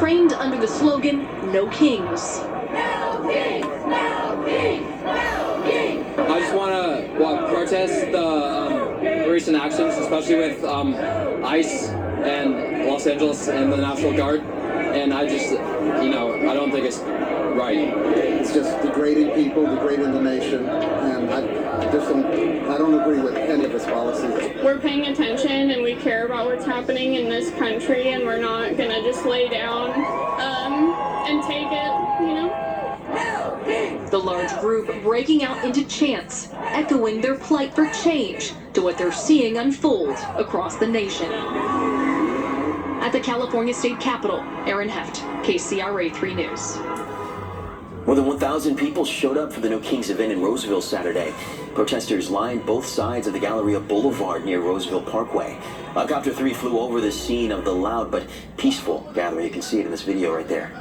trained under the slogan, "No Kings." No kings, no kings, no kings. I just want to protest the recent actions, especially with ICE and Los Angeles and the National Guard. And I just, I don't think it's right. It's just degrading people, degrading the nation, and I don't agree with any of his policies. We're paying attention and we care about what's happening in this country, and we're not gonna just lay down and take it, The large group breaking out into chants, echoing their plight for change to what they're seeing unfold across the nation. At the California State Capitol, Aaron Heft, KCRA 3 News. More than 1,000 people showed up for the No Kings event in Roseville Saturday. Protesters lined both sides of the Galleria Boulevard near Roseville Parkway. Copter 3 flew over the scene of the loud but peaceful gathering. You can see it in this video right there.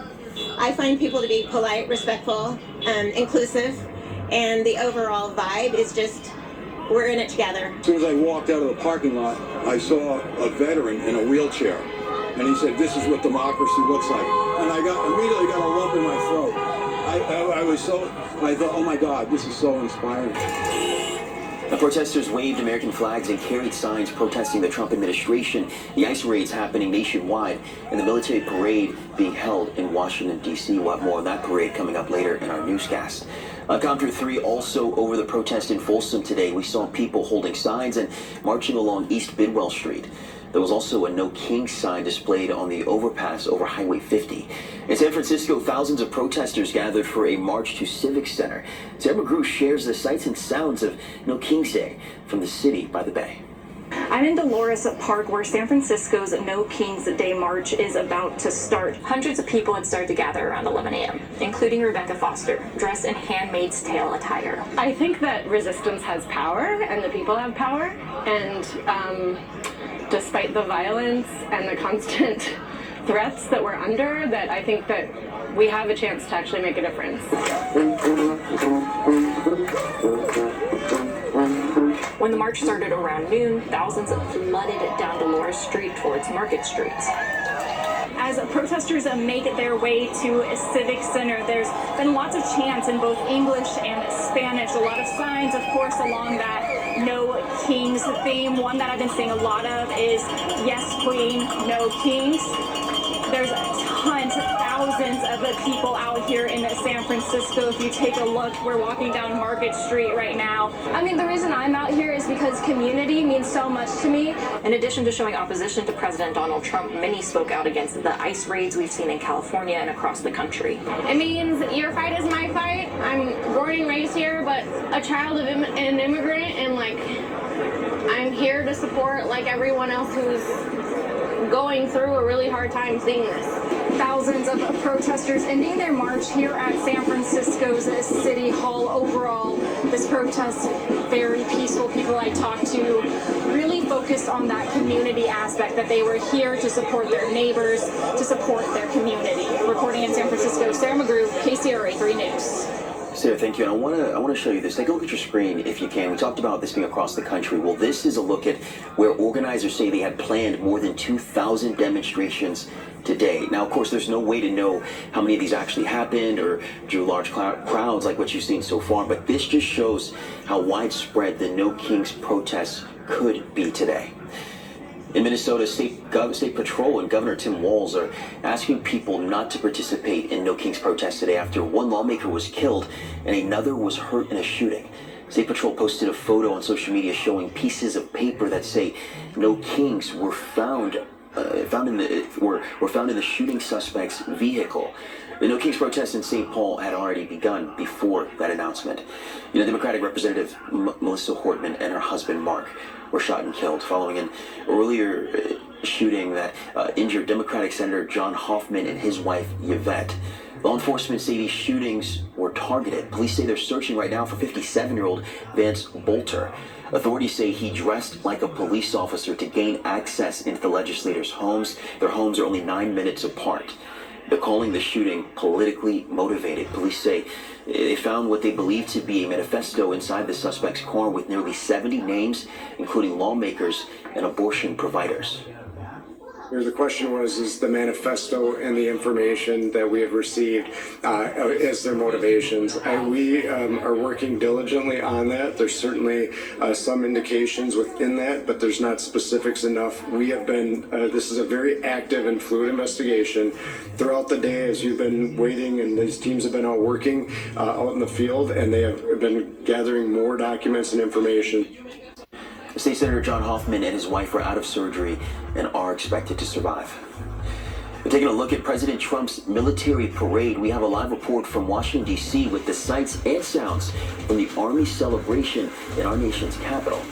I find people to be polite, respectful, inclusive, and the overall vibe is just, we're in it together. As soon as I walked out of the parking lot, I saw a veteran in a wheelchair, and he said, "This is what democracy looks like." And I immediately got a lump in my throat. I thought, oh my God, this is so inspiring. The protesters waved American flags and carried signs protesting the Trump administration, the ICE raids happening nationwide, and the military parade being held in Washington, D.C. We'll have more on that parade coming up later in our newscast. Copter 3 also over the protest in Folsom today. We saw people holding signs and marching along East Bidwell Street. There was also a No Kings sign displayed on the overpass over Highway 50. In San Francisco, thousands of protesters gathered for a march to Civic Center. Sarah McGrew shares the sights and sounds of No Kings Day from the city by the bay. I'm in Dolores Park, where San Francisco's No Kings Day March is about to start. Hundreds of people had started to gather around 11 a.m., including Rebecca Foster, dressed in Handmaid's Tale attire. I think that resistance has power, and the people have power, and despite the violence and the constant threats that we're under, that I think that we have a chance to actually make a difference. When the march started around noon, thousands flooded down Dolores Street towards Market Street. As protesters make their way to Civic Center, there's been lots of chants in both English and Spanish, a lot of signs, of course, along that No Kings theme. One that I've been seeing a lot of is Yes Queen, No Kings. There's tons, thousands of people out here in San Francisco. If you take a look, we're walking down Market Street right now. I mean, the reason I'm out here is because community means so much to me. In addition to showing opposition to President Donald Trump, many spoke out against the ICE raids we've seen in California and across the country. It means your fight is my fight. I'm born and raised here, but a child of an immigrant, and I'm here to support everyone else who's going through a really hard time seeing this. Thousands of protesters ending their march here at San Francisco's City Hall. Overall, this protest, very peaceful. People I talked to really focused on that community aspect, that they were here to support their neighbors, to support their community. Reporting in San Francisco, Sarah McGrew, KCRA 3 News. Sarah, thank you. And I want to show you this. Take a look at your screen if you can. We talked about this being across the country. Well, this is a look at where organizers say they had planned more than 2,000 demonstrations today. Now, of course, there's no way to know how many of these actually happened or drew large crowds like what you've seen so far, but this just shows how widespread the No Kings protests could be today. In Minnesota, State Patrol and Governor Tim Walz are asking people not to participate in No Kings protests today after one lawmaker was killed and another was hurt in a shooting. State Patrol posted a photo on social media showing pieces of paper that say No Kings were found in the shooting suspect's vehicle. The No Kings protest in St. Paul had already begun before that announcement. Democratic Representative Melissa Hortman and her husband Mark were shot and killed following an earlier shooting that injured Democratic Senator John Hoffman and his wife Yvette. Law enforcement say these shootings were targeted. Police say they're searching right now for 57-year-old Vance Bolter. Authorities say he dressed like a police officer to gain access into the legislators' homes. Their homes are only 9 minutes apart. They're calling the shooting politically motivated. Police say they found what they believe to be a manifesto inside the suspect's car with nearly 70 names, including lawmakers and abortion providers. The question was, is the manifesto and the information that we have received as their motivations. We are working diligently on that. There's certainly some indications within that, but there's not specifics enough. We have been, this is a very active and fluid investigation. Throughout the day, as you've been waiting, and these teams have been out working out in the field, and they have been gathering more documents and information. State Senator John Hoffman and his wife are out of surgery and are expected to survive. We're taking a look at President Trump's military parade. We have a live report from Washington, D.C. with the sights and sounds from the Army celebration in our nation's capital.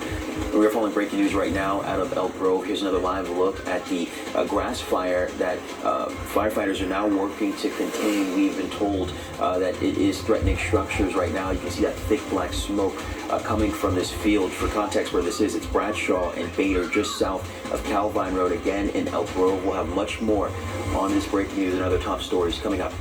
We're following breaking news right now out of Elk Grove. Here's another live look at the grass fire that firefighters are now working to contain. We've been told that it is threatening structures right now. You can see that thick black smoke coming from this field. For context where this is, it's Bradshaw and Bader, just south of Calvine Road, again in Elk Grove. We'll have much more on this breaking news and other top stories coming up.